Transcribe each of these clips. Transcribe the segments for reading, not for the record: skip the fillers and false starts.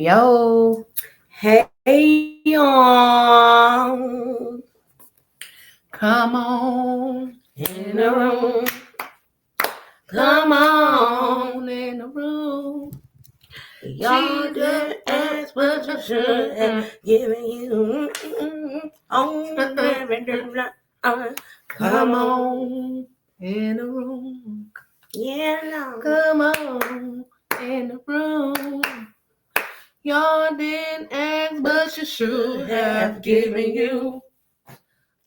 Yo. Hey, y'all. Come on In the room. Come on in the room. Y'all didn't ask what you should have given you. Come on in the room. Yeah, no. Come on in the room. Y'all didn't ask, but you should have given you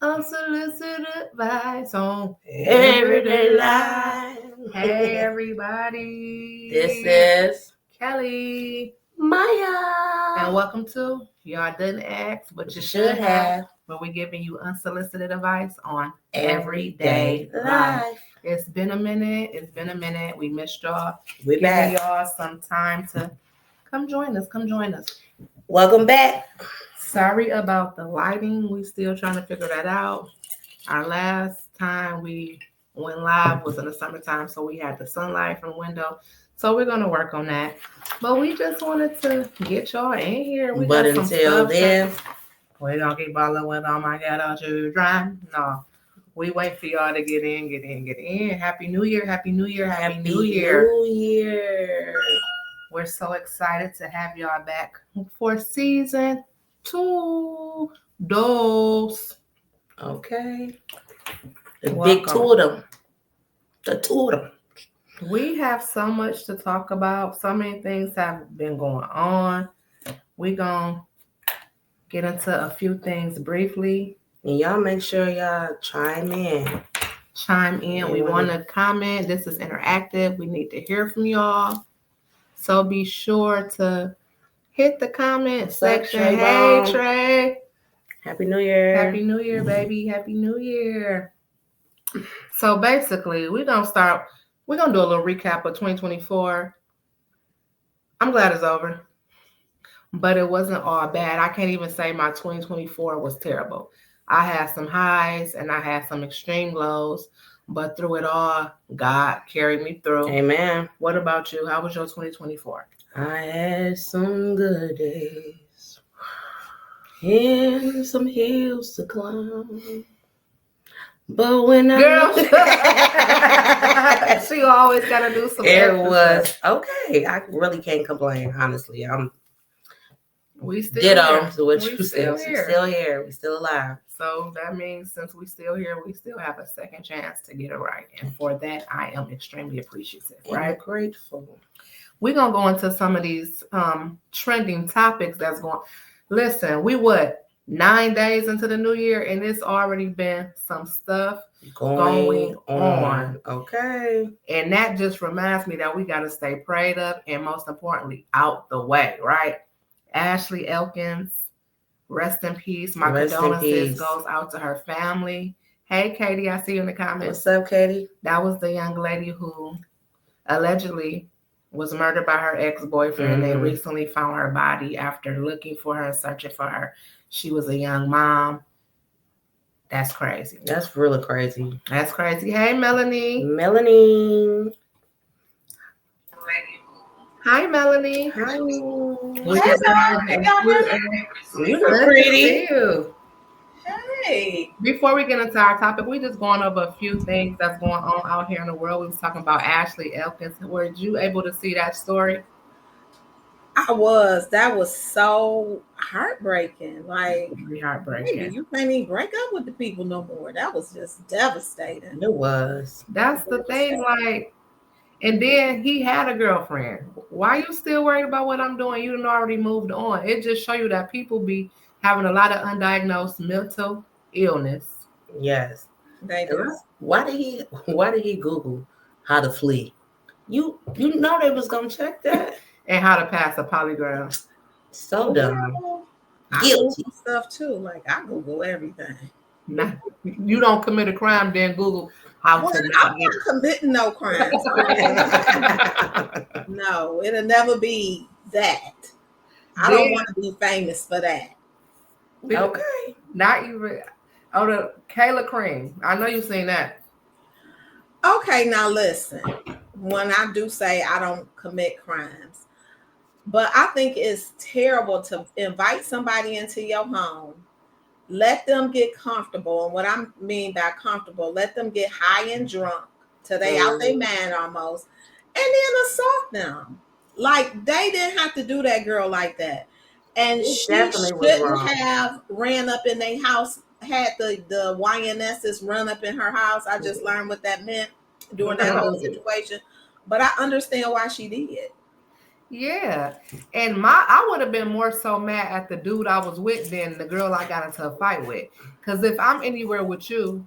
unsolicited advice on Everyday life. Hey, everybody. This is Kelly. Maya. And welcome to Y'all Didn't Ask, but you should have, where we're giving you unsolicited advice on everyday life. It's been a minute. We missed y'all. We're back. Y'all some time to come join us. Welcome back. Sorry about the lighting. We still trying to figure that out. Our last time we went live was in the summertime, so we had the sunlight from the window. So we're going to work on that. But we just wanted to get y'all in here. But until then, we don't keep balling with, oh my God, are you drying? No. We wait for y'all to get in. Happy New Year. We're so excited to have y'all back for season 2. Dose. Okay. The big two of them. The two of them. We have so much to talk about. So many things have been going on. We're going to get into a few things briefly. And y'all make sure y'all chime in. We want to comment. This is interactive. We need to hear from y'all. So be sure to hit the comment section. Hey, Trey. Happy New Year. Happy New Year, baby. Happy New Year. So basically, we're going to do a little recap of 2024. I'm glad it's over. But it wasn't all bad. I can't even say my 2024 was terrible. I had some highs and I had some extreme lows, but through it all, God carried me through. Amen. What about you? How was your 2024? I had some good days and some hills to climb. But when Girl, she always got to do some stuff. Okay. I really can't complain, honestly. We still ditto here. to what you said. We're still here. We're still alive. So that means since we're still here, we still have a second chance to get it right. And for that, I am extremely appreciative. Right? I'm grateful. We're going to go into some of these trending topics that's going. Listen, 9 days into the new year, and it's already been some stuff going on. Okay. And that just reminds me that we got to stay prayed up and most importantly, out the way, right? Ashley Elkins, rest in peace. My condolences goes out to her family. Hey, Katie, I see you in the comments. What's up, Katie? That was the young lady who allegedly was murdered by her ex-boyfriend. They recently found her body after looking for her and searching for her. She was a young mom. That's crazy. That's really crazy. That's crazy. Hey, Melanie. Hi, Melanie. Hi. You look pretty. Hey. Before we get into our topic, we just going over a few things that's going on out here in the world. We was talking about Ashley Elkins. Were you able to see that story? I was. That was so heartbreaking. Like, really heartbreaking. Baby, you can't even break up with the people no more. That was just devastating. It was. That's the thing. Like, and then he had a girlfriend. Why are you still worried about what I'm doing? You done already moved on. It just show you that people be having a lot of undiagnosed mental illness. Yes. They do. Why did he Google how to flee? You know they was gonna check that. And how to pass a polygraph. So dumb. I Google stuff too. Like, I Google everything. Nah, you don't commit a crime, then Google how to not I'm not committing no crimes. No, it'll never be that. I don't want to be famous for that. Okay. Not even. Oh, the Kayla Cream. I know you've seen that. Okay, now listen. When I do say I don't commit crimes, But I think it's terrible to invite somebody into your home, let them get comfortable. And what I mean by comfortable, let them get high and drunk till they out their mind almost, and then assault them. Like they didn't have to do that girl like that. And It she definitely was shouldn't wrong. have ran up in their house, had the YNSs run up in her house. I just learned what that meant during that whole situation. But I understand why she did. Yeah. And I would have been more so mad at the dude I was with than the girl I got into a fight with. Because if I'm anywhere with you,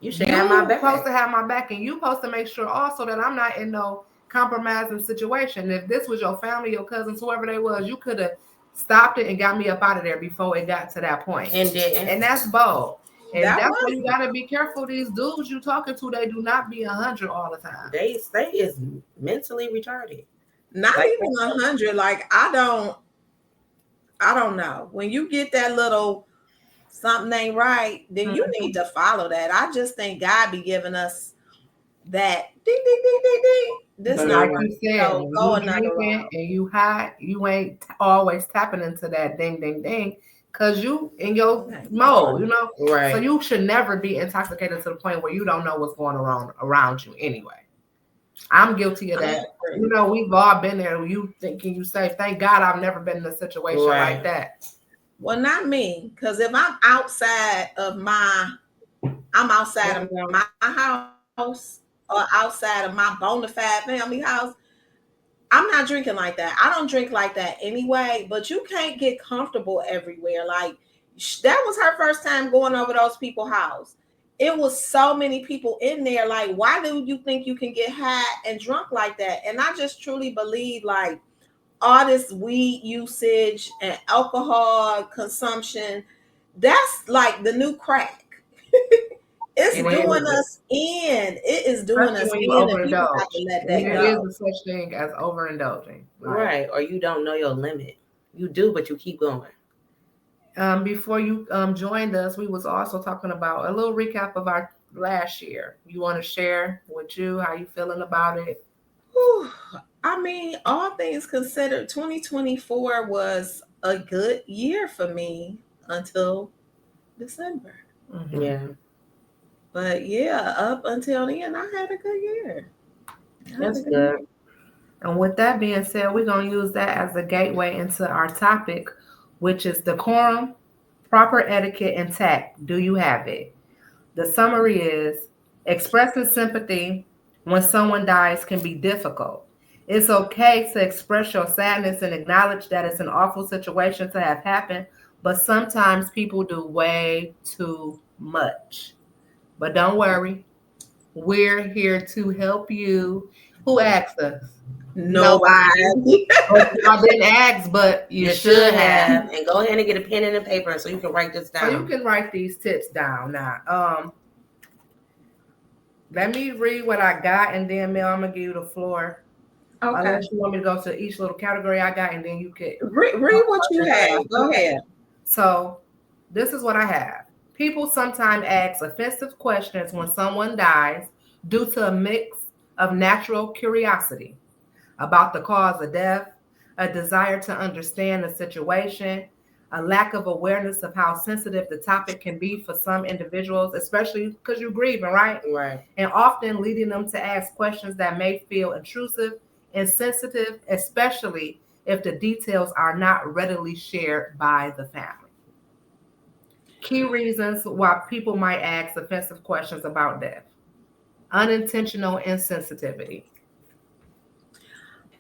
you should have my back. supposed to have my back, and you supposed to make sure also that I'm not in no compromising situation. If this was your family, your cousins, whoever they was, you could have stopped it and got me up out of there before it got to that point. And didn't. And that's bold. And That that's was why you gotta be careful. These dudes you talking to, they do not be 100 all the time. They is mentally retarded. not Like, even 100. Like I don't know. When you get that little something ain't right, then you need to follow that. I just think God be giving us that ding ding ding ding ding. This But not like right. you said, So when go you another drinking round. and you high, you ain't always tapping into that ding ding ding because you in your Okay. mode, you know. right. So you should never be intoxicated to the point where you don't know what's going on around you anyway. I'm guilty of I that. agree. You know, we've all been there. You thinking you say, thank God I've never been in a situation Right. like that. Well, not me, because if I'm outside of my house or outside of my bona fide family house, I'm not drinking like that. I don't drink like that anyway, but you can't get comfortable everywhere. Like that was her first time going over those people's house. It was so many people in there. Like, why do you think you can get high and drunk like that? And I just truly believe like all this weed usage and alcohol consumption, that's like the new crack. It's It doing is. us in. It is doing Especially us when you in, and people have to overindulge. let And that there is go. a such thing as overindulging. Like, Right. Or you don't know your limit. You do, but you keep going. before you joined us, we was also talking about a little recap of our last year. You want to share with you how you feeling about it? Whew. I mean, all things considered, 2024 was a good year for me until December. Mm-hmm. Yeah. But yeah, up until then, I had a good year. That's good. And with that being said, we're going to use that as a gateway into our topic, which is decorum, proper etiquette, and tact. Do you have it? The summary is expressing sympathy when someone dies can be difficult. It's okay to express your sadness and acknowledge that it's an awful situation to have happened, but sometimes people do way too much. But don't worry, we're here to help you. Who asked us? Nobody. Nobody. Y'all didn't ask, but you should have. And go ahead and get a pen and a paper so you can write this down. So you can write these tips down now. Let me read what I got, and then Mel, I'm gonna give you the floor. Okay. Unless you want me to go to each little category I got, and then you could Read what you have. Go ahead. So this is what I have. People sometimes ask offensive questions when someone dies due to a mix of natural curiosity about the cause of death, a desire to understand the situation, a lack of awareness of how sensitive the topic can be for some individuals, especially because you're grieving, right? Right. And often leading them to ask questions that may feel intrusive and sensitive, especially if the details are not readily shared by the family. Key reasons why people might ask offensive questions about death: unintentional insensitivity.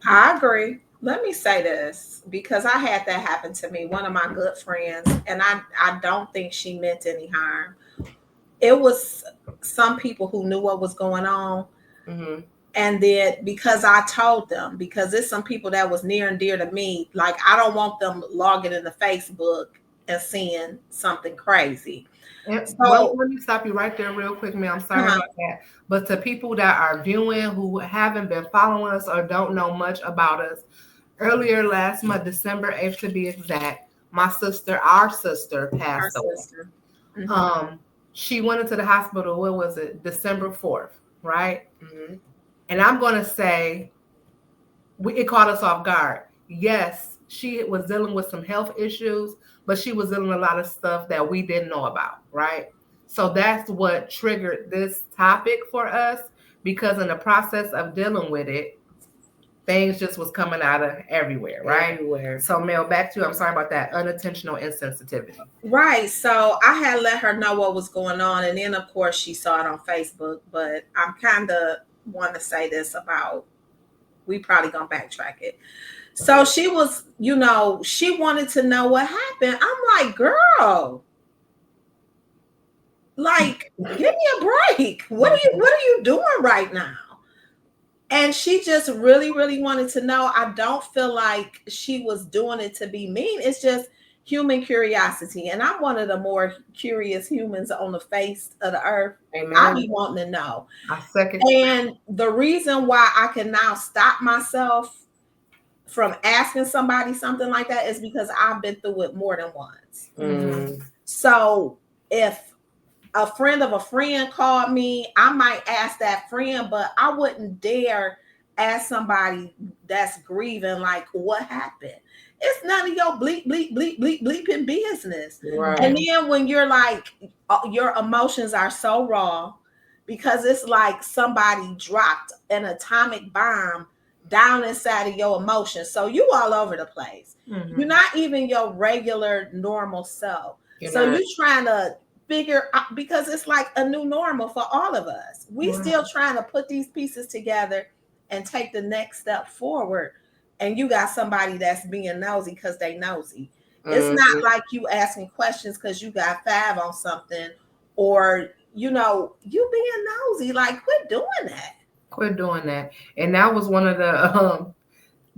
I agree. Let me say this because I had that happen to me. One of my good friends, and I don't think she meant any harm. It was some people who knew what was going on. Mm-hmm. And then because I told them, because it's some people that was near and dear to me, like I don't want them logging into Facebook and seeing something crazy. So Let me stop you right there real quick, ma'am. I'm sorry about that. But to people that are viewing who haven't been following us or don't know much about us, earlier last month, December 8th to be exact, our sister passed away. sister. Mm-hmm. She went into the hospital, what was it, December 4th, right? Mm-hmm. And I'm going to say, it caught us off guard. yes, she was dealing with some health issues, but she was dealing with a lot of stuff that we didn't know about, right? So that's what triggered this topic for us, because in the process of dealing with it, things just was coming out of everywhere, right? Everywhere. So Mel, back to you. I'm sorry about that. Unintentional insensitivity. Right. So I had let her know what was going on. And then, of course, she saw it on Facebook. But I'm kind of want to say this about, we probably going to backtrack it. So she was, she wanted to know what happened. I'm like, girl, like, give me a break. What are you doing right now? And she just really, really wanted to know. I don't feel like she was doing it to be mean. It's just human curiosity. And I'm one of the more curious humans on the face of the earth. Amen. I be wanting to know. I second. And the reason why I can now stop myself from asking somebody something like that is because I've been through it more than once. Mm. So if a friend of a friend called me, I might ask that friend, but I wouldn't dare ask somebody that's grieving, like, what happened? It's none of your bleep, bleep, bleep, bleep, bleeping business. Right. And then when you're like, your emotions are so raw, because it's like somebody dropped an atomic bomb down inside of your emotions. So you all over the place. Mm-hmm. You're not even your regular normal self. You're trying to figure out, because it's like a new normal for all of us. We still trying to put these pieces together and take the next step forward. And you got somebody that's being nosy because they nosy. It's not like you asking questions because you got 5 on something, or you being nosy. Like, quit doing that. Quit doing that. And that was one of the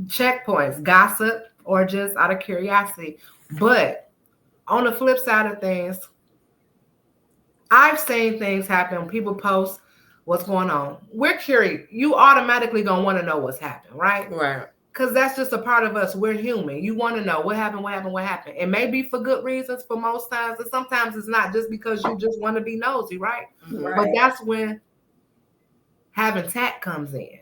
checkpoints, gossip or just out of curiosity. But on the flip side of things, I've seen things happen. People post what's going on. We're curious. You automatically gonna want to know what's happened, right? Right. Because that's just a part of us. We're human. You want to know what happened, what happened, what happened. It may be for good reasons for most times, and sometimes it's not, just because you just want to be nosy, right? But that's when having tact comes in.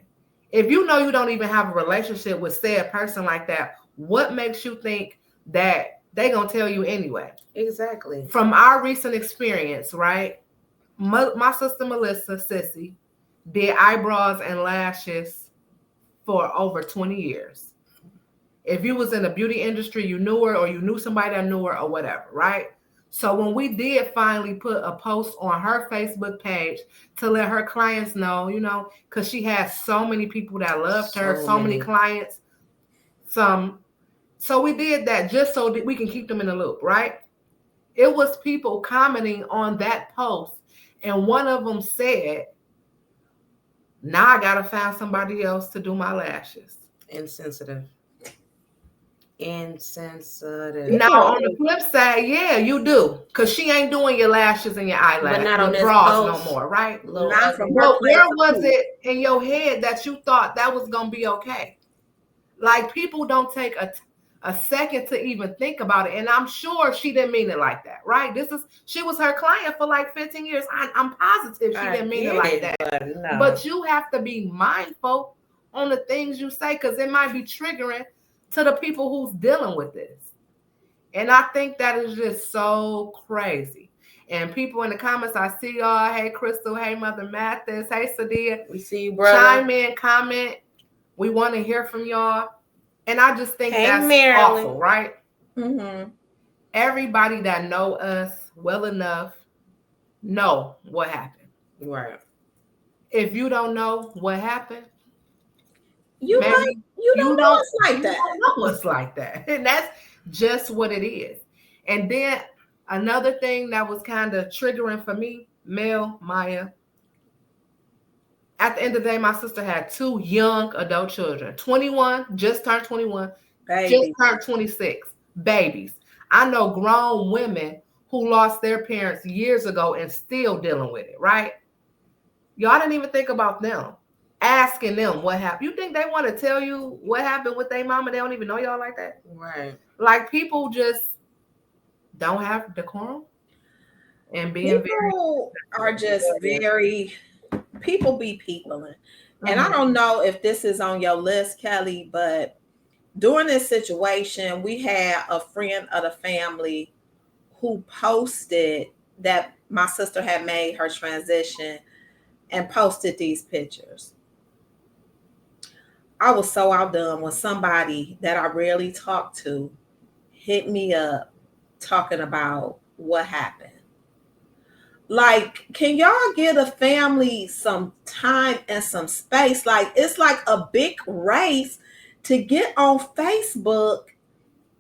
If you know you don't even have a relationship with said person like that, what makes you think that they gonna tell you anyway? Exactly. From our recent experience, right? My sister Melissa, Sissy, did eyebrows and lashes for over 20 years. If you was in the beauty industry, you knew her, or you knew somebody that knew her, or whatever, right? So when we did finally put a post on her Facebook page to let her clients know, because she has so many people that loved her, so many clients. So we did that just so that we can keep them in the loop, right? It was people commenting on that post, and one of them said, now I gotta find somebody else to do my lashes. Insensitive. Now on the flip side, yeah, you do, because she ain't doing your lashes and your eyelashes, but not on this brows post, no more, right? Not from but where was it in your head that you thought that was gonna be okay? Like, people don't take a second to even think about it, and I'm sure she didn't mean it like that, right? She was her client for like 15 years. I'm positive she didn't mean it like that. But you have to be mindful on the things you say, because it might be triggering to the people who's dealing with this. And I think that is just so crazy. And people in the comments, I see y'all. Hey, Crystal. Hey, Mother Mathis. Hey, Sadia. We see you, brother. Chime in, comment. We want to hear from y'all. And I just think that's awful, right? Mm-hmm. Everybody that know us well enough know what happened. Right. If you don't know what happened, you don't know it's like that. You don't know it's like that. And that's just what it is. And then another thing that was kind of triggering for me, Mel, Maya, at the end of the day, my sister had 2 young adult children. 21, just turned 21, just turned 26, babies. I know grown women who lost their parents years ago and still dealing with it, right? Y'all didn't even think about them. Asking them what happened. You think they want to tell you what happened with their mama? They don't even know y'all like that? Right. Like, people just don't have decorum. And people are just very, people be peopling. And I don't know if this is on your list, Kelly, but during this situation, we had a friend of the family who posted that my sister had made her transition and posted these pictures. I was so outdone when somebody that I rarely talk to hit me up talking about what happened. Like, can y'all give a family some time and some space? Like, it's like a big race to get on Facebook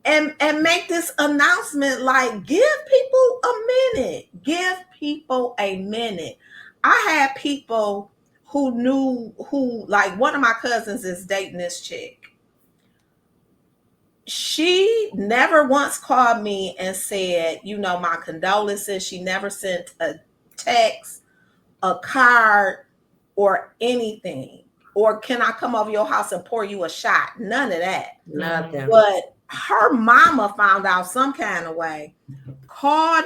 and make this announcement. Like, give people a minute. Give people a minute. I had people who knew who, like, one of my cousins is dating this chick. She never once called me and said, my condolences. She never sent a text, a card, or anything. Or can I come over your house and pour you a shot? None of that. Nothing. But her mama found out some kind of way, called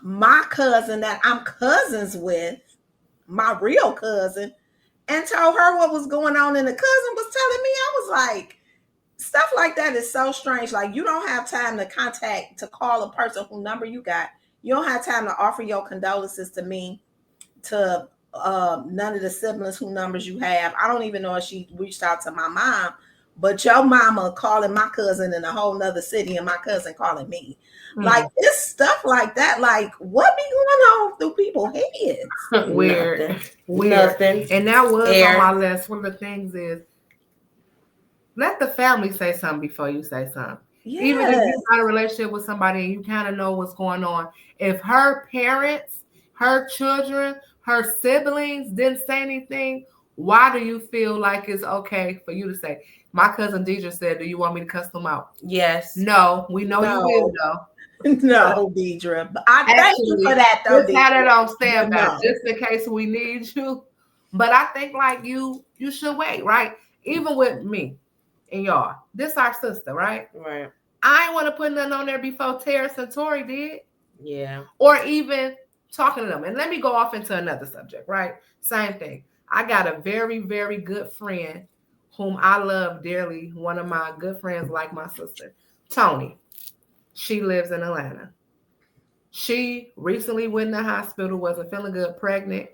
my cousin that I'm cousins with, my real cousin, and told her what was going on. And the cousin was telling me, I was like, stuff like that is so strange. Like, you don't have time to call a person whose number you got. You don't have time to offer your condolences to me, to none of the siblings whose numbers you have. I don't even know if she reached out to my mom, but your mama calling my cousin in a whole nother city and my cousin calling me. Like, it's stuff like that. Like, what be going on through people's heads? Weird. Nothing. And that was on my list. One of the things is, let the family say something before you say something. Yes. Even if you're not in a relationship with somebody and you kind of know what's going on, if her parents, her children, her siblings didn't say anything, why do you feel like it's okay for you to say? My cousin Deidre said, do you want me to cuss them out? Yes. No, we know you will, though. No, Deidre. But I thank you for that, though. Just had it on standby, just in case we need you. But I think, like, you should wait, right? Even with me and y'all, this our sister, right? Right. I ain't want to put nothing on there before Terrence and Tori did. Yeah. Or even talking to them. And let me go off into another subject, right? Same thing. I got a very, very good friend whom I love dearly. One of my good friends, like my sister, Tony. She lives in Atlanta. She recently went in the hospital, wasn't feeling good, pregnant,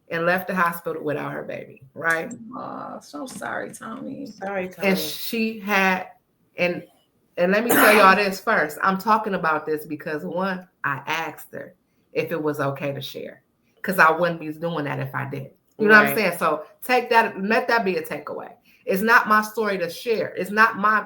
and left the hospital without her baby, right? Oh, so sorry, Tony. Sorry, Tony. And she had, and let me tell y'all this first. I'm talking about this because, one, I asked her if it was okay to share, because I wouldn't be doing that if I didn't. You know what I'm saying? So take that, let that be a takeaway. It's not my story to share. It's not my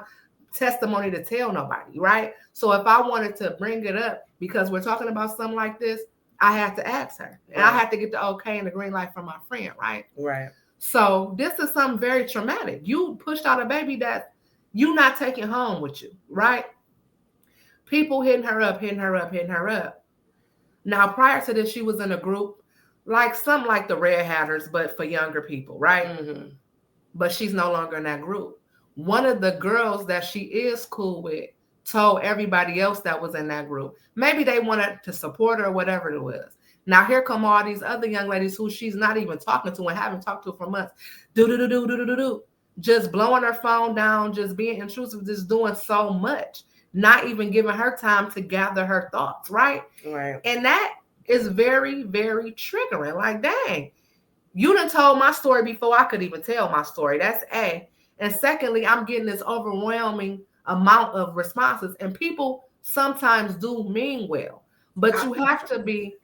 testimony to tell nobody, right? So if I wanted to bring it up because we're talking about something like this, I had to ask her. And I had to get the okay and the green light from my friend, right? Right. So this is something very traumatic. You pushed out a baby that you not taking home with you, right? People hitting her up. Now, prior to this, she was in a group, like something like the Red Hatters, but for younger people, right? Mm-hmm. But she's no longer in that group. One of the girls that she is cool with told everybody else that was in that group. Maybe they wanted to support her or whatever it was. Now, here come all these other young ladies who she's not even talking to and haven't talked to for months. Just blowing her phone down, just being intrusive, just doing so much, not even giving her time to gather her thoughts, right? Right. And that is very, very triggering. Like, dang, you done told my story before I could even tell my story. That's A. And secondly, I'm getting this overwhelming amount of responses. And people sometimes do mean well. But you have to be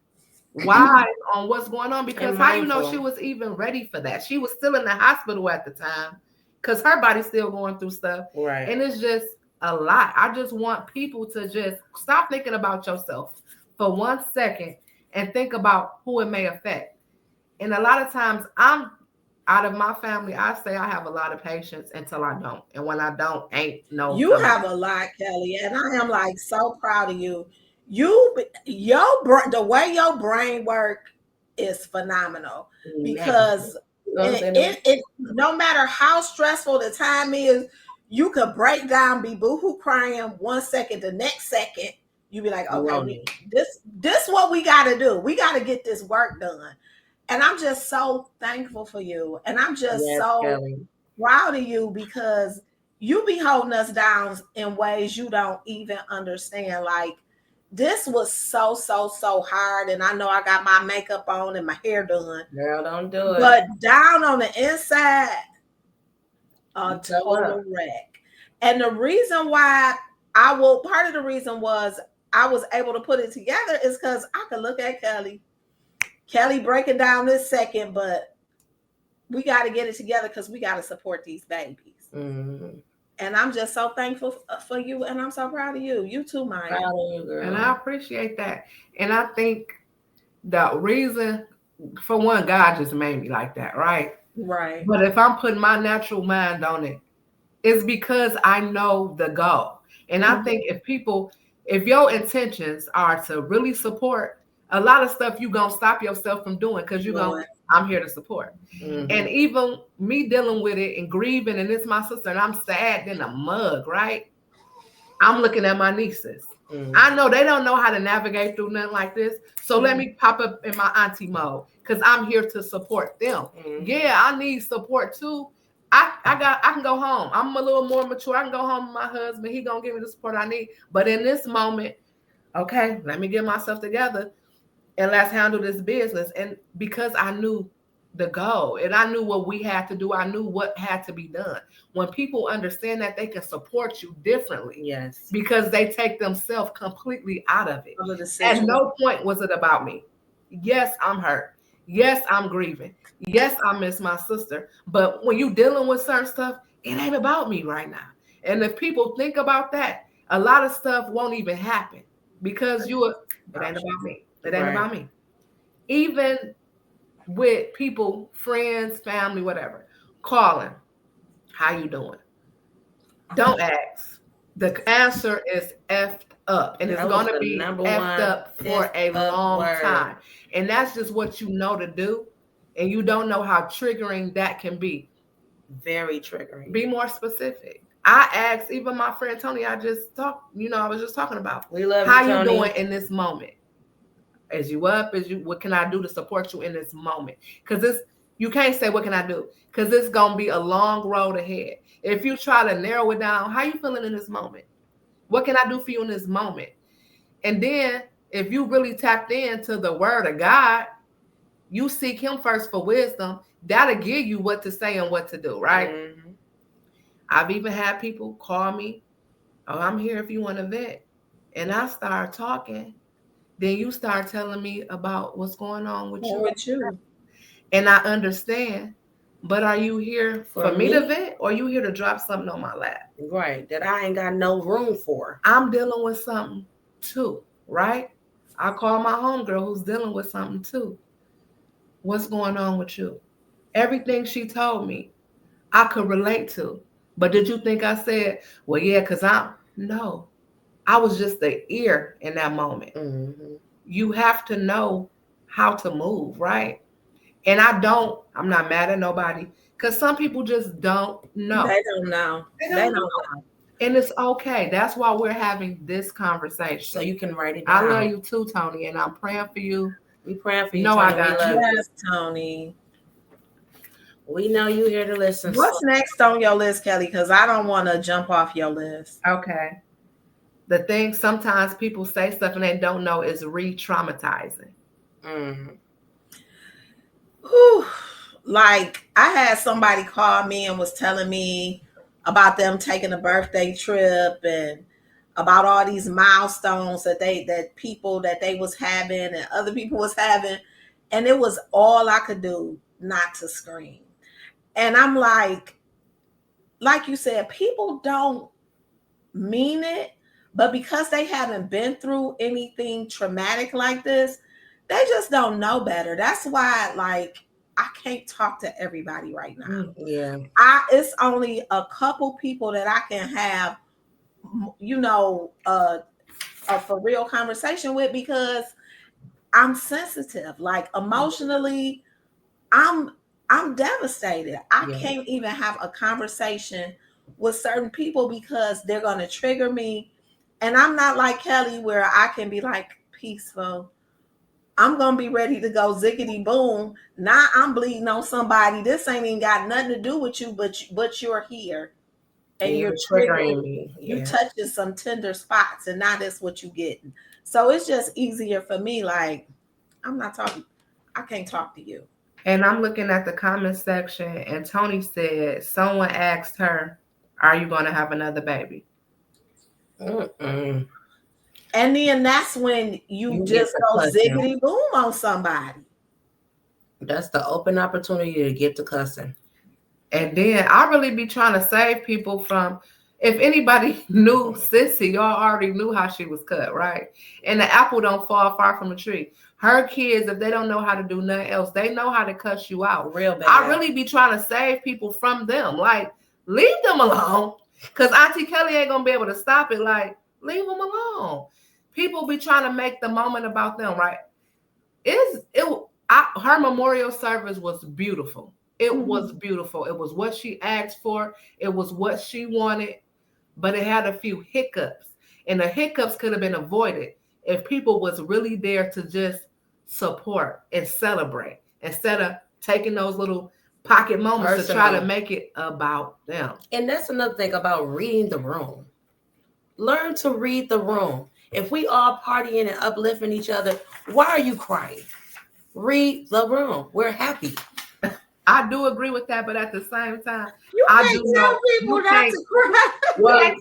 wise on what's going on, because how you know she was even ready for that? She was still in the hospital at the time because her body's still going through stuff. Right. And it's just a lot. I just want people to just stop thinking about yourself for 1 second and think about who it may affect. And a lot of times I'm out of my family, I say I have a lot of patience until I don't. And when I don't, ain't no. You have a lot, Kelly. And I am like so proud of you. The way your brain work is phenomenal, because it no matter how stressful the time is, you could break down, be boohoo crying 1 second, the next second you be like, okay, this what we got to do. We got to get this work done. And I'm just so thankful for you. And I'm just so proud of you, because you be holding us down in ways you don't even understand. Like, this was so hard. And I know I got my makeup on and my hair done. Girl, don't do it. But down on the inside, a total wreck. And the reason why part of the reason was I was able to put it together is because I could look at Kelly breaking down this second, but we got to get it together because we got to support these babies. Mm-hmm. And I'm just so thankful for you, and I'm so proud of you. You too, Maya. Proud of you, girl. And I appreciate that. And I think the reason, for one, God just made me like that, right? Right. But if I'm putting my natural mind on it, it's because I know the goal. And I think if your intentions are to really support, a lot of stuff you gonna stop yourself from doing because you're going, I'm here to support. Mm-hmm. And even me dealing with it and grieving, and it's my sister, and I'm sad than a mug, right? I'm looking at my nieces. Mm-hmm. I know they don't know how to navigate through nothing like this. So let me pop up in my auntie mode because I'm here to support them. Mm-hmm. Yeah, I need support too. I can go home. I'm a little more mature. I can go home with my husband. He gonna give me the support I need. But in this moment, okay, let me get myself together and let's handle this business. And because I knew the goal and I knew what we had to do, I knew what had to be done. When people understand that, they can support you differently. Yes. Because they take themselves completely out of it. At no point was it about me. Yes, I'm hurt. Yes, I'm grieving. Yes, I miss my sister. But when you dealing with certain stuff, it ain't about me right now. And if people think about that, a lot of stuff won't even happen because it ain't about me. It ain't about me. Even with people, friends, family, whatever, calling, how you doing? Don't ask. The answer is effed up. And it's going to be effed up for a long time. And that's just what you know to do. And you don't know how triggering that can be. Very triggering. Be more specific. I asked even my friend Tony, I was just talking about. We love how you, you doing in this moment? As you up, what can I do to support you in this moment? Because you can't say what can I do? Because it's gonna be a long road ahead. If you try to narrow it down, how you feeling in this moment? What can I do for you in this moment? And then if you really tapped into the word of God, you seek him first for wisdom, that'll give you what to say and what to do, right? Mm-hmm. I've even had people call me, oh, I'm here if you want to vent. And I start talking. Then you start telling me about what's going on with you. And I understand, but are you here for me to vent, or are you here to drop something on my lap? Right, that I ain't got no room for. I'm dealing with something too, right? I call my homegirl who's dealing with something too. What's going on with you? Everything she told me, I could relate to. But did you think I said, well, yeah, because no. I was just the ear in that moment. Mm-hmm. You have to know how to move, right? And I'm not mad at nobody because some people just don't know. They don't know. They don't know. And it's okay. That's why we're having this conversation. So you can write it down. I love you too, Tony, and I'm praying for you. We praying for you. No, I got you. Yes, Tony. We know you here to listen. What's next on your list, Kelly? Because I don't want to jump off your list. Okay. The thing sometimes people say stuff and they don't know is re-traumatizing. Mm-hmm. Whew. Like, I had somebody call me and was telling me about them taking a birthday trip and about all these milestones that people that they was having and other people was having. And it was all I could do not to scream. And I'm like you said, people don't mean it, but because they haven't been through anything traumatic like this, they just don't know better. That's why, like, I can't talk to everybody right now. Yeah. It's only a couple people that I can have, a for real conversation with because I'm sensitive. Like, emotionally, I'm devastated. I can't even have a conversation with certain people because they're going to trigger me. And I'm not like Kelly where I can be like peaceful. I'm going to be ready to go ziggity boom. Now I'm bleeding on somebody. This ain't even got nothing to do with you, but you're here. and you're triggering me. You touching some tender spots, and now that's what you getting. So it's just easier for me. Like, I'm not talking. I can't talk to you. And I'm looking at the comment section, and Tony said someone asked her, "Are you going to have another baby?" Mm-mm. And then that's when you just go ziggity boom on somebody. That's the open opportunity to get to cussing. And then I really be trying to save people from, if anybody knew Sissy, y'all already knew how she was cut, right? And the apple don't fall far from the tree. Her kids, if they don't know how to do nothing else, they know how to cuss you out. Real bad. I really be trying to save people from them. Like, leave them alone. Because Auntie Kelly ain't going to be able to stop it. Like, leave them alone. People be trying to make the moment about them, right? Her memorial service was beautiful. It was beautiful. It was what she asked for. It was what she wanted, but it had a few hiccups. And the hiccups could have been avoided if people was really there to just support and celebrate instead of taking those little pocket moments to try to make it about them. And that's another thing about reading the room. Learn to read the room. If we all partying and uplifting each other, why are you crying? Read the room. We're happy. I do agree with that, but at the same time, you can't tell people not to cry. Well, you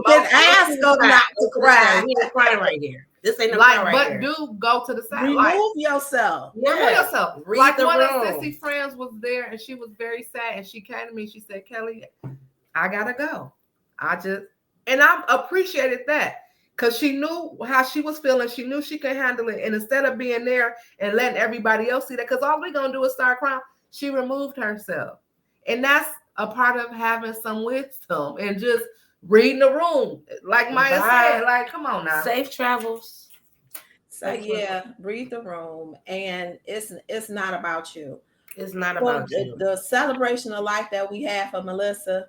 can ask them not to cry. We ain't crying right here. This ain't no like, right but here. Do go to the side. Remove yourself. Yeah. Remove yourself. Read like the one room. of Sissy friends was there, and she was very sad, and she came to me. She said, "Kelly, I gotta go." And I appreciated that. Because she knew how she was feeling. She knew she could handle it. And instead of being there and letting everybody else see that, because all we're going to do is start crying, she removed herself. And that's a part of having some wisdom and just reading the room. Like Maya said, like, come on now. Safe travels. So, read the room. And it's not about you. It's not about you. The celebration of life that we have for Melissa,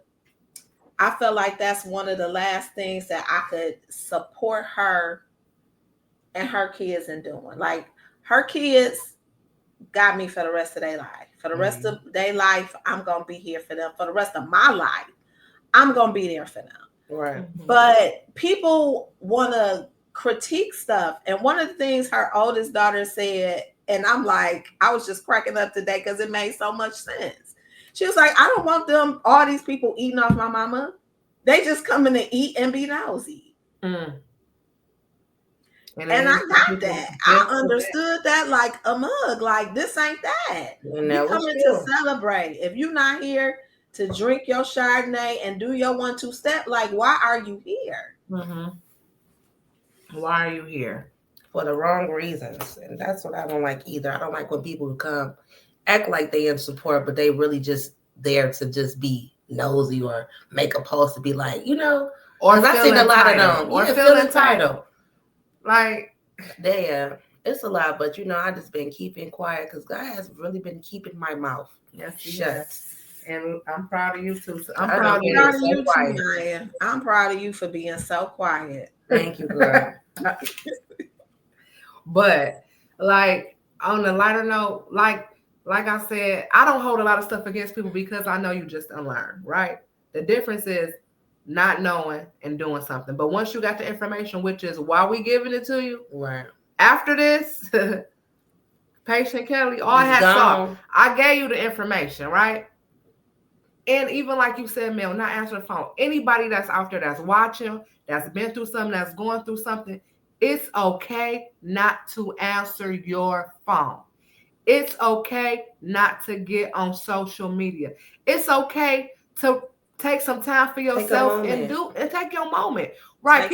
I felt like that's one of the last things that I could support her and her kids in doing. Like, her kids got me for the rest of their life. For the rest of their life, I'm going to be here for them. For the rest of my life, I'm going to be there for them. Right. But people want to critique stuff. And one of the things her oldest daughter said, and I'm like, I was just cracking up today because it made so much sense. She was like, I don't want all these people eating off my mama. They just coming to eat and be nosy. And I got that. I understood that like a mug. Like, this ain't that. You're coming to celebrate. If you're not here to drink your Chardonnay and do your 1-2 step, like, why are you here? Why are you here? For the wrong reasons. And that's what I don't like either. I don't like when people come act like they in support, but they really just there to just be nosy or make a post to be like, or I've seen a lot of them, or feel entitled. Like, it's a lot, but I just been keeping quiet because God has really been keeping my mouth shut. And I'm proud of you too. I'm proud of you too, Maya. I'm proud of you for being so quiet. Thank you, girl. But like, on a lighter note, like I said, I don't hold a lot of stuff against people because I know you just unlearned, right? The difference is not knowing and doing something. But once you got the information, which is why we giving it to you, right? After this, Patient Kelly, all hats off. I gave you the information, right? And even like you said, Mel, not answering the phone. Anybody that's out there that's watching, that's been through something, that's going through something, it's okay not to answer your phone. It's okay not to get on social media. It's okay to take some time for yourself and take your moment. Right?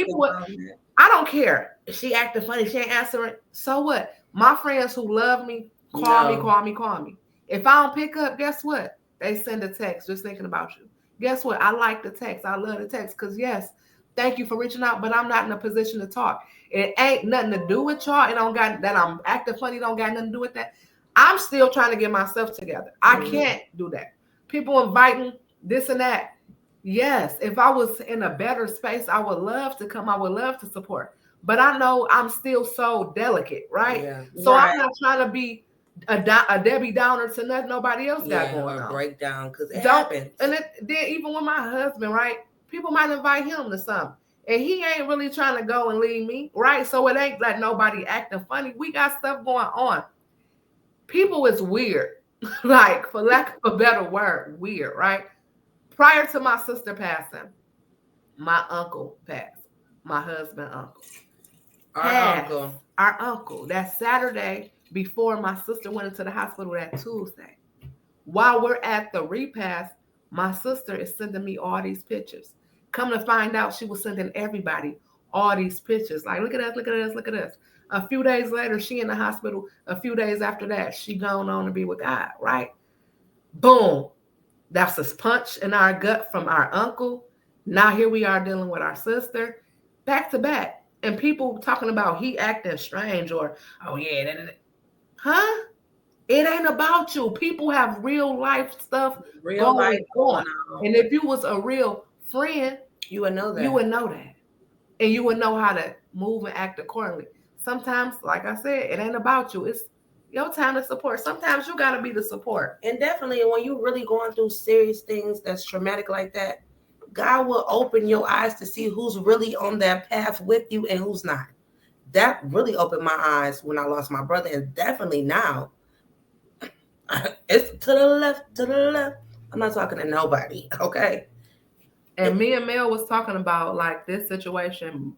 I don't care. She acting funny. She ain't answering. So what? My friends who love me, call me. If I don't pick up, guess what? They send a text just thinking about you. Guess what? I like the text. I love the text because, yes, thank you for reaching out, but I'm not in a position to talk. It ain't nothing to do with y'all. It don't got that I'm acting funny. Don't got nothing to do with that. I'm still trying to get myself together. I can't do that. People inviting this and that. Yes, if I was in a better space, I would love to come. I would love to support. But I know I'm still so delicate, right? Yeah. So I'm not trying to be a Debbie Downer to nothing nobody else got going on. Breakdown, because it happens. And then even with my husband, right? People might invite him to something. And he ain't really trying to go and leave me, right? So it ain't like nobody acting funny. We got stuff going on. People is weird. Like, for lack of a better word, weird, right? Prior to my sister passing, my uncle passed. My husband's uncle. Our uncle. That Saturday before my sister went into the hospital that Tuesday. While we're at the repast, my sister is sending me all these pictures. Come to find out, she was sending everybody all these pictures. Like, look at us, look at us, look at us. A few days later, she in the hospital. A few days after that, she gone on to be with God, right? Boom. That's a punch in our gut from our uncle. Now here we are dealing with our sister, back to back. And people talking about he acting strange or, oh yeah, huh? It ain't about you. People have real life stuff going on. And if you was a real friend, you would know that. And you would know how to move and act accordingly. Sometimes, like I said, it ain't about you. It's your time to support. Sometimes you got to be the support. And definitely when you're really going through serious things that's traumatic like that, God will open your eyes to see who's really on that path with you and who's not. That really opened my eyes when I lost my brother. And definitely now, it's to the left. I'm not talking to nobody, okay? And me and Mel was talking about like this situation,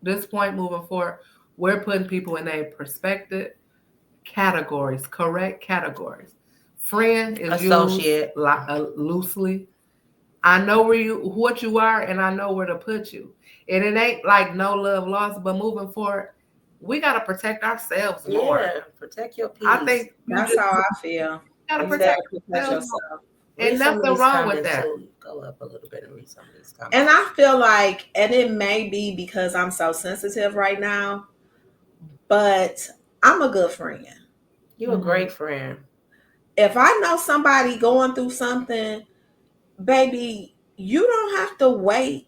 this point moving forward, we're putting people in a perspective categories, correct categories. Friend is associate used loosely. I know what you are, and I know where to put you. And it ain't like no love lost, but moving forward, we gotta protect ourselves more. Yeah, protect your peace. I think that's how I feel. You gotta protect yourself. And nothing wrong with that. Go up a little bit and read some of these comments. And I feel like, and it may be because I'm so sensitive right now, but I'm a good friend. You're a great friend. If I know somebody going through something, baby, you don't have to wait.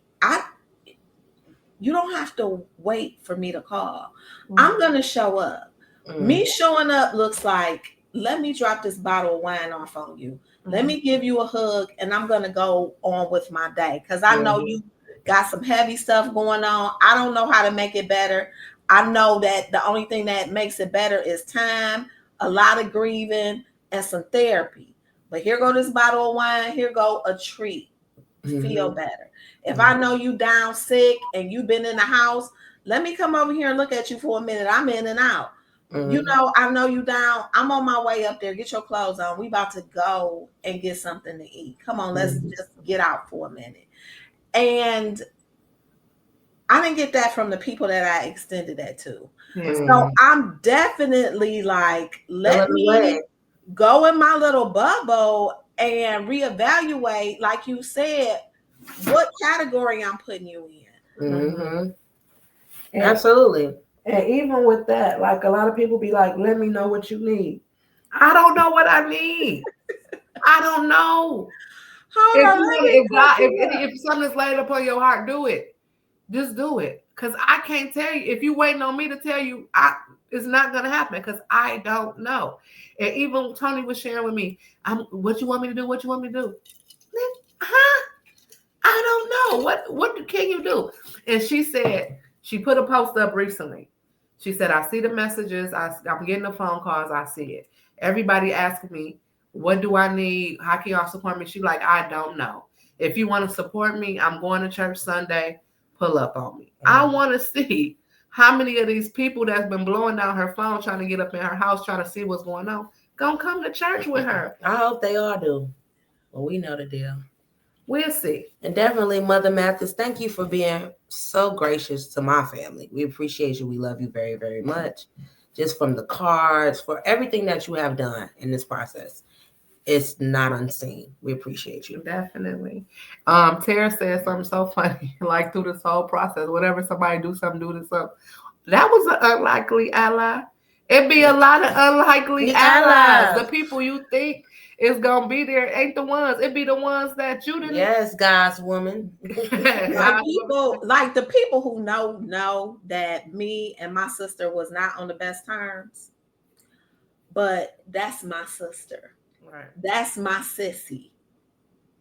You don't have to wait for me to call. I'm gonna show up. Me showing up looks like, let me drop this bottle of wine off on you. Let me give you a hug, and I'm gonna go on with my day because I know you got some heavy stuff going on. I don't know how to make it better. I know that the only thing that makes it better is time, a lot of grieving, and some therapy. But here go this bottle of wine. Here go a treat. Feel better. If I know you down sick and you've been in the house, let me come over here and look at you for a minute. I'm in and out. You know, I know you down. I'm on my way up there. Get your clothes on. We about to go and get something to eat. Come on, let's just get out for a minute. And I didn't get that from the people that I extended that to. So I'm definitely like, let me go in my little bubble and reevaluate, like you said, what category I'm putting you in. Absolutely. And even with that, like a lot of people be like, let me know what you need. I don't know what I need. I don't know. If something's laid upon your heart, do it. Just do it. Because I can't tell you. If you're waiting on me to tell you, it's not going to happen because I don't know. And even Tony was sharing with me, what you want me to do? What you want me to do? Huh? I don't know. What can you do? And she said, she put a post up recently. She said, I see the messages. I'm getting the phone calls. I see it. Everybody asking me, what do I need? How can y'all support me? She's like, I don't know. If you want to support me, I'm going to church Sunday. Pull up on me. I want to see how many of these people that's been blowing down her phone trying to get up in her house, trying to see what's going on, gonna come to church with her. I hope they all do. Well, we know the deal. We'll see. And definitely, Mother Mathis, thank you for being so gracious to my family. We appreciate you. We love you very, very much. Just from the cards, for everything that you have done in this process. It's not unseen. We appreciate you. Definitely. Tara said something so funny, like through this whole process, whatever somebody do something, that was an unlikely ally. It'd be a lot of unlikely allies. The people you think is gonna be there ain't the ones. It'd be the ones that you didn't. Yes, God's woman. Like the people who know that me and my sister was not on the best terms. but that's my sister. Right. That's my sissy.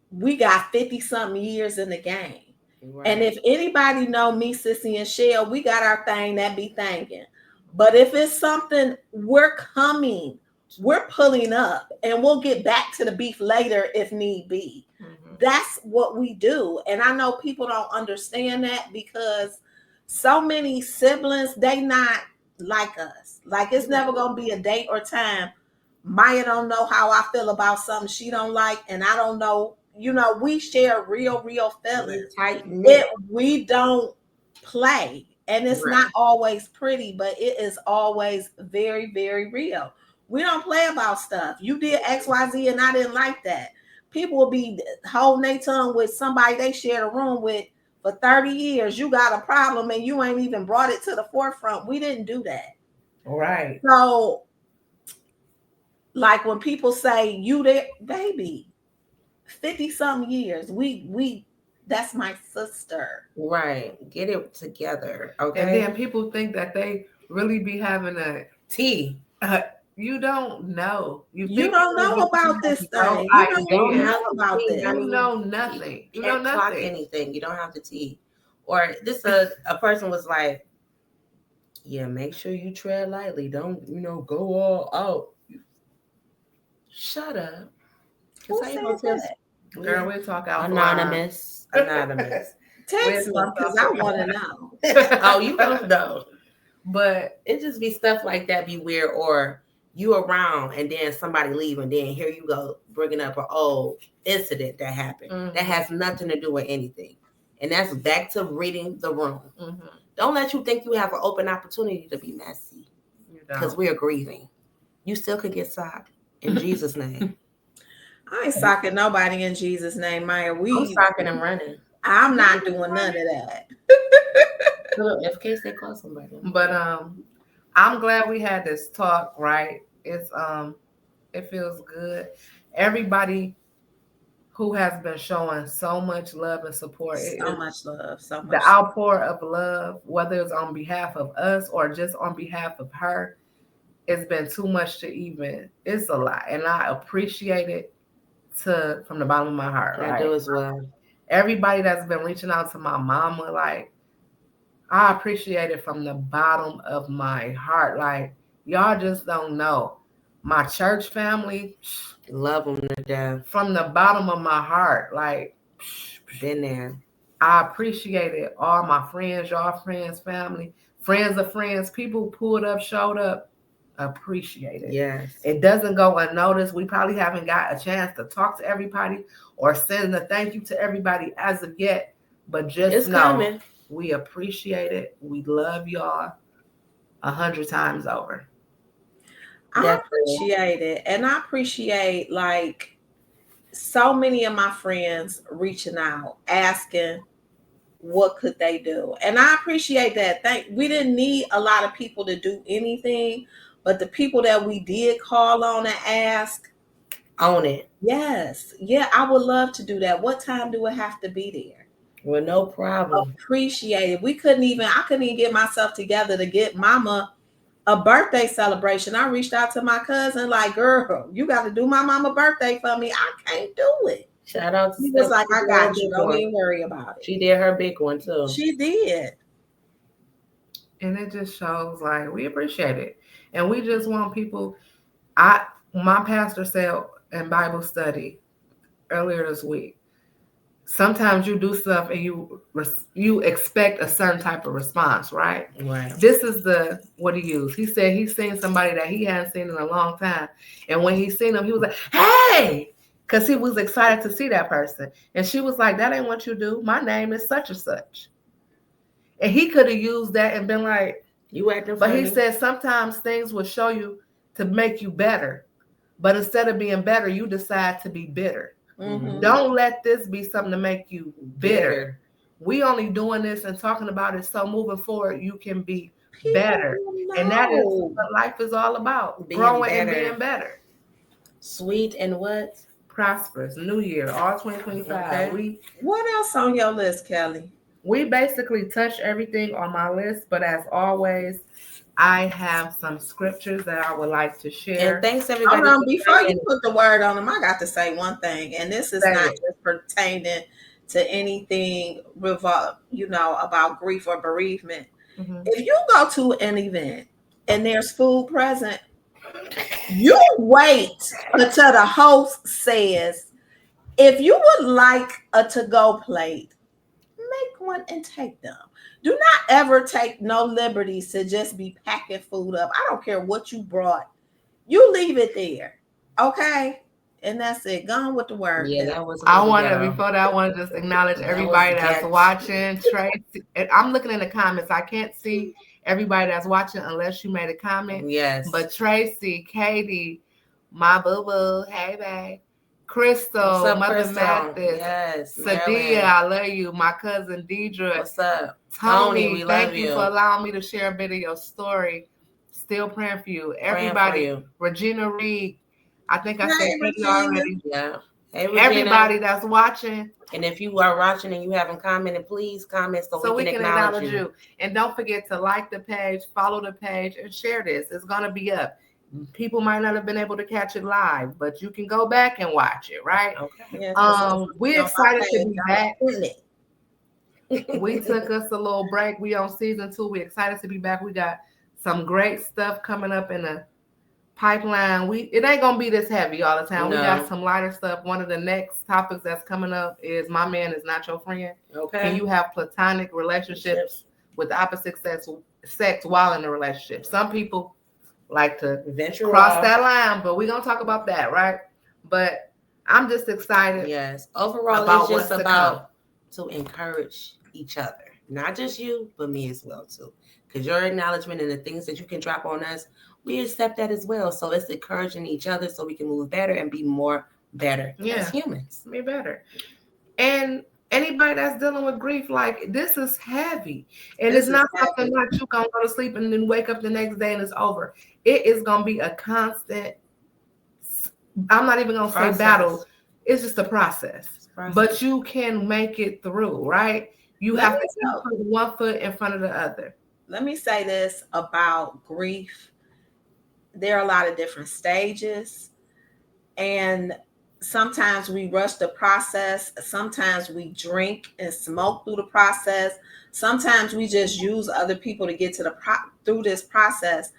We got 50 something years in the game. Right. And if anybody know me, Sissy and Shell, we got our thing that be thinking. But if it's something, we're coming, we're pulling up, and we'll get back to the beef later if need be. Mm-hmm. That's what we do. And I know people don't understand that because so many siblings, they not like us. Like it's never gonna be a date or time. Maya don't know how I feel about something she don't like, and I don't know. You know, we share real feelings. Tight knit. We don't play, and it's not always pretty, but it is always very, very real. We don't play about stuff. You did XYZ and I didn't like that. People will be holding their tongue with somebody they shared a room with for 30 years. You got a problem and you ain't even brought it to the forefront. We didn't do that. Right. So, like when people say you there, baby, 50 some years, we that's my sister. Right. Get it together. Okay. And then people think that they really be having a tea. You don't know. You don't know about this thing. You don't know about this. You know nothing. You know clock nothing. Anything. You don't have to tea. Or this a person was like, yeah, make sure you tread lightly. Don't, go all out. Shut up. Who said that? Girl, we'll talk out. Anonymous. Text me because I want to know. Oh, you don't know. But it just be stuff like that be weird, or you around and then somebody leave and then here you go bringing up an old incident that happened that has nothing to do with anything. And that's back to reading the room. Mm-hmm. Don't let you think you have an open opportunity to be messy because we are grieving. You still could get socked in Jesus' name. I ain't socking nobody in Jesus' name, Maya. I'm socking and running. I'm not doing none of that. In case they call somebody. But I'm glad we had this talk, right? It's it feels good. Everybody who has been showing so much love and support. So much love. The outpour of love, whether it's on behalf of us or just on behalf of her, it's been too much to even. It's a lot. And I appreciate it from the bottom of my heart. I do as well. Everybody that's been reaching out to my mama, like, I appreciate it from the bottom of my heart. Like, y'all just don't know. My church family, love them to death. From the bottom of my heart, like, been there. I appreciate it. All my friends, y'all friends, family, friends of friends, people pulled up, showed up, appreciate it. Yes. It doesn't go unnoticed. We probably haven't got a chance to talk to everybody or send a thank you to everybody as of yet, but just know coming. We appreciate it. We love y'all 100 times over. I appreciate it. And I appreciate like so many of my friends reaching out, asking what could they do. And I appreciate that. We didn't need a lot of people to do anything, but the people that we did call on and ask, own it. Yes. Yeah, I would love to do that. What time do it have to be there? Well, no problem. Appreciate it. I couldn't even get myself together to get mama a birthday celebration. I reached out to my cousin, like, girl, you got to do my mama birthday for me. I can't do it. Shout out to He was like, I got you. Don't even worry about it. She did her big one too. She did. And it just shows like we appreciate it. And we just want people. My pastor said in Bible study earlier this week, sometimes you do stuff and you expect a certain type of response, right? Right. This is what he used. He said he's seen somebody that he hadn't seen in a long time. And when he seen him, he was like, hey, because he was excited to see that person. And she was like, that ain't what you do. My name is such and such. And he could have used that and been like, you acting funny. But he said sometimes things will show you to make you better. But instead of being better, you decide to be bitter. Mm-hmm. Don't let this be something to make you bitter. We only doing this and talking about it so moving forward you can be better. And that is what life is all about. Growing and being better. Sweet and what? Prosperous. New year, all 2025. Okay. What else on your list, Kelly? We basically touched everything on my list, but as always, I have some scriptures that I would like to share. And thanks Hold everybody. on, before you put the word on them, I got to say one thing, and this is Say not it. just pertaining to anything about grief or bereavement. Mhm. If you go to an event and there's food present, you wait until the host says, if you would like a to-go plate, make one and take them. Do not ever take no liberties to just be packing food up. I don't care what you brought. You leave it there. Okay? And that's it. Gone with the word. Yeah, Now. that was. I want to, before that, I want to just acknowledge everybody that's watching. Tracy, and I'm looking in the comments. I can't see everybody that's watching unless you made a comment. Yes. But Tracy, Katie, my boo-boo, hey, babe. Crystal, up, Mother Crystal? Mathis, Yes. Sadia, I love you. My cousin Deidre. What's up? Tony, we thank love you for allowing me to share a bit of your story. Still praying for you. Everybody, for you. Regina Reed, I think I said Hey, Katie Regina. already. Yeah. Hey, Regina. Everybody that's watching. And if you are watching and you haven't commented, please comment so we can acknowledge you. And don't forget to like the page, follow the page, and share this. It's going to be up. People might not have been able to catch it live, but you can go back and watch it, right? Okay. Yes, we're excited to be back. We took us a little break. We on season 2. We're excited to be back. We got some great stuff coming up in the pipeline. It ain't gonna be this heavy all the time. No. We got some lighter stuff. One of the next topics that's coming up is my man is not your friend. Okay. Can you have platonic relationships with the opposite sex while in a relationship? Some people like to cross that line, but we're gonna talk about that, right? But I'm just excited. Yes. Overall, it's just about to encourage each other. Not just you, but me as well too. Because your acknowledgement and the things that you can drop on us, we accept that as well. So it's encouraging each other so we can move better and be more better as humans. Be better. And anybody that's dealing with grief, like this is heavy. And it's not something that you gonna go to sleep and then wake up the next day and it's over. It is gonna be a constant, I'm not even gonna say battle. It's just a process. But you can make it through, right? You have to put one foot in front of the other. Let me say this about grief. There are a lot of different stages, and sometimes we rush the process. Sometimes we drink and smoke through the process. Sometimes we just use other people to get to through this process,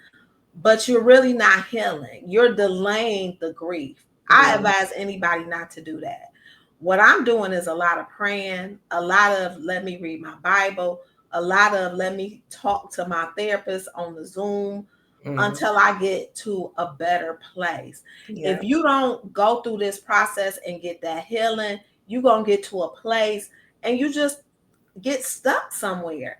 but you're really not healing. You're delaying the grief. I advise anybody not to do that. What I'm doing is a lot of praying, a lot of let me read my Bible, a lot of let me talk to my therapist on the Zoom until I get to a better place. Yeah. If you don't go through this process and get that healing, you're going to get to a place and you just get stuck somewhere.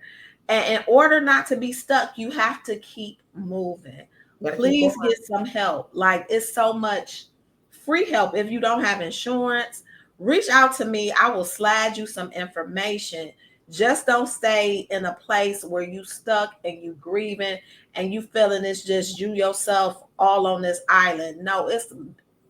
And in order not to be stuck, you have to keep moving. Please get some help. Like it's so much free help. If you don't have insurance, reach out to me. I will slide you some information. Just don't stay in a place where you stuck and you grieving and you feeling it's just you yourself all on this island. No, it's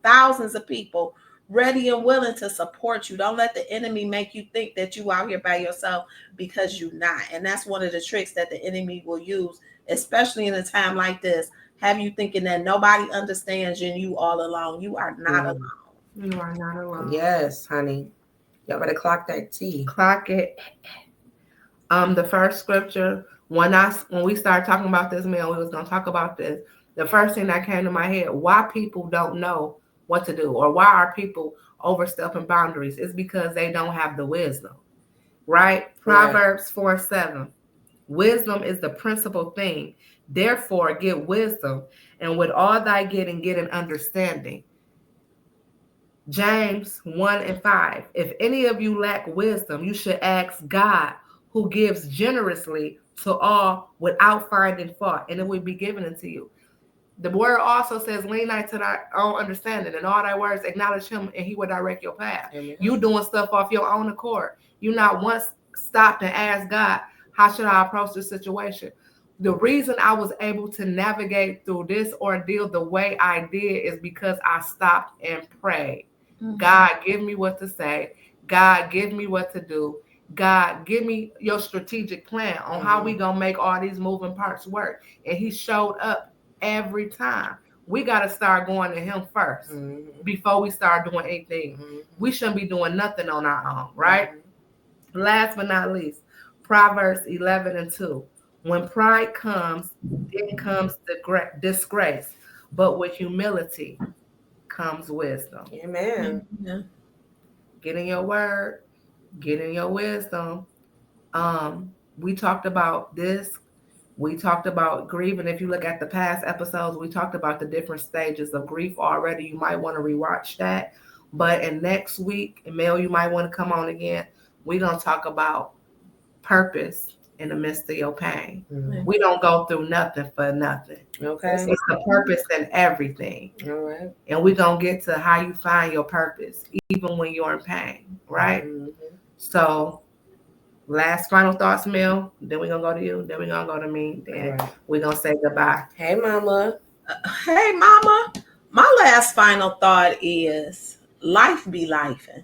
thousands of people ready and willing to support you. Don't let the enemy make you think that you out here by yourself because you're not. And that's one of the tricks that the enemy will use, especially in a time like this. Have you thinking that nobody understands you and you all alone. You are not alone. You are not alone. Yes, honey. Y'all better clock that T. Clock it. The first scripture, when we started talking about this, man, we was gonna talk about this. The first thing that came to my head, why people don't know what to do, or why are people overstepping boundaries? Is because they don't have the wisdom, right? Proverbs 4:7. Wisdom is the principal thing. Therefore, get wisdom, and with all thy getting, get an understanding. James 1:5. If any of you lack wisdom, you should ask God, who gives generously to all without finding fault, and it will be given unto you. The word also says, lean not to thy own understanding, and all thy words acknowledge him, and he will direct your path. Amen. You doing stuff off your own accord. You not once stopped and asked God, how should I approach this situation? The reason I was able to navigate through this ordeal the way I did is because I stopped and prayed. Mm-hmm. God, give me what to say. God, give me what to do. God, give me your strategic plan on how we gonna make all these moving parts work. And he showed up every time. We got to start going to him first before we start doing anything. We shouldn't be doing nothing on our own, right? Last but not least, Proverbs 11:2. When pride comes, then comes the disgrace, but with humility comes wisdom. Amen. Yeah. Get in your word, get in your wisdom. We talked about this. We talked about grief, and if you look at the past episodes, we talked about the different stages of grief already. You might want to rewatch that. But in next week, and Mel, you might want to come on again. We're gonna talk about purpose in the midst of your pain. We don't go through nothing for nothing. Okay. It's the purpose in everything. All right. And we're gonna get to how you find your purpose, even when you're in pain, right? So last final thoughts, Mel. Then we're gonna go to you. Then we're gonna go to me. Then we're gonna say goodbye. Hey, Mama. Hey, Mama. My last final thought is life be lifing.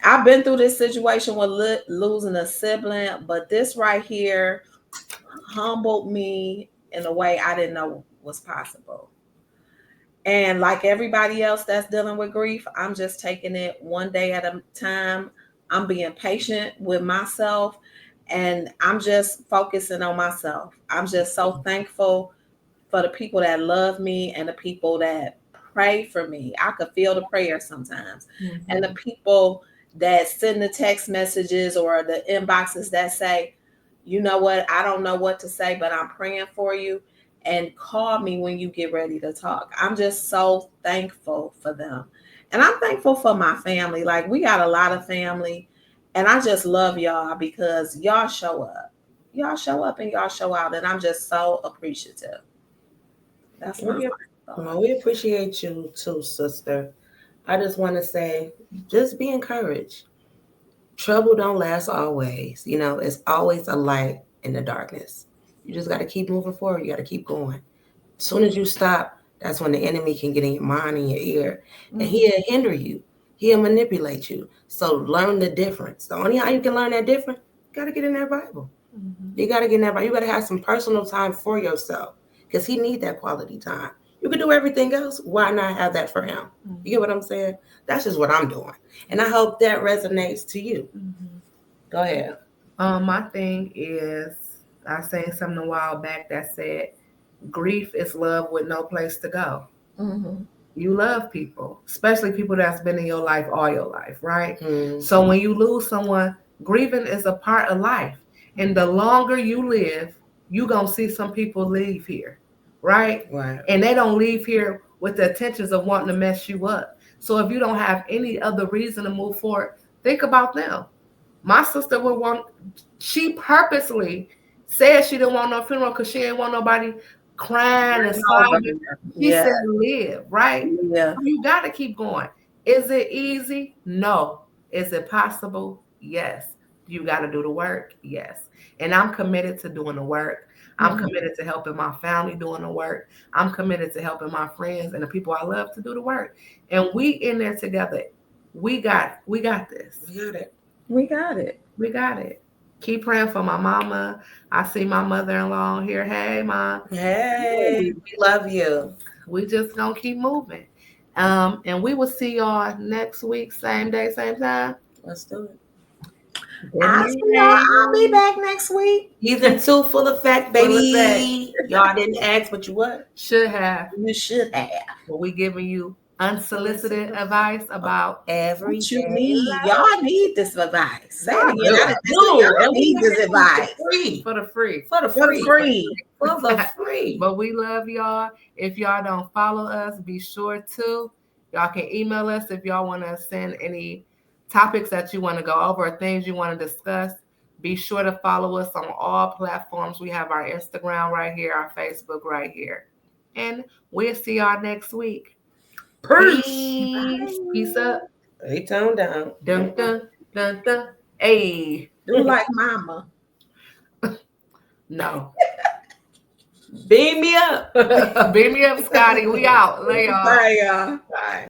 I've been through this situation with losing a sibling, but this right here humbled me in a way I didn't know was possible. And like everybody else that's dealing with grief, I'm just taking it one day at a time. I'm being patient with myself and I'm just focusing on myself. I'm just so thankful for the people that love me and the people that pray for me. I could feel the prayer sometimes. And the people that send the text messages or the inboxes that say, you know what, I don't know what to say, but I'm praying for you. And call me when you get ready to talk. I'm just so thankful for them. And I'm thankful for my family. Like, we got a lot of family. And I just love y'all because y'all show up. Y'all show up and y'all show out. And I'm just so appreciative. That's my thought. Well, we appreciate you too, sister. I just want to say, just be encouraged. Trouble don't last always. You know, it's always a light in the darkness. You just got to keep moving forward. You got to keep going. As soon as you stop, that's when the enemy can get in your mind and your ear. And he'll hinder you. He'll manipulate you. So learn the difference. The only how you can learn that difference, you got to get in that Bible. You got to get in that Bible. You got to have some personal time for yourself because he needs that quality time. You can do everything else. Why not have that for him? You get what I'm saying? That's just what I'm doing. And I hope that resonates to you. Go ahead. My thing is, I seen something a while back that said, grief is love with no place to go. You love people, especially people that's been in your life all your life, right? So when you lose someone, grieving is a part of life. And the longer you live, you going to see some people leave here, right? And they don't leave here with the intentions of wanting to mess you up. So if you don't have any other reason to move forward, think about them. My sister would want, she purposely said she didn't want no funeral because she didn't want nobody crying and sobbing. She said live, right? Yeah. You got to keep going. Is it easy? No. Is it possible? Yes. You got to do the work? Yes. And I'm committed to doing the work. I'm committed to helping my family doing the work. I'm committed to helping my friends and the people I love to do the work. And we in there together. We got this. We got it. We got it. We got it. Keep praying for my mama. I see my mother-in-law here. Hey, Mom. Hey, we love you. We just gonna keep moving. And we will see y'all next week, same day, same time. Let's do it. I'll be back next week. Season 2 full effect, baby. Y'all didn't ask, but you what? Should have. You should have. But we giving you unsolicited advice about everything. What you need. Y'all need this advice. Say it again. Y'all need this advice. For the free. But we love y'all. If y'all don't follow us, be sure to. Y'all can email us if y'all want to send any topics that you want to go over or things you want to discuss. Be sure to follow us on all platforms. We have our Instagram right here, our Facebook right here. And we'll see y'all next week. Peace. Peace up. Hey, tone down. Dun, dun, dun, dun. Hey. Do like mama. No. Beam me up. Beam me up, Scotty. We out. Lay y'all. Bye, y'all. Bye.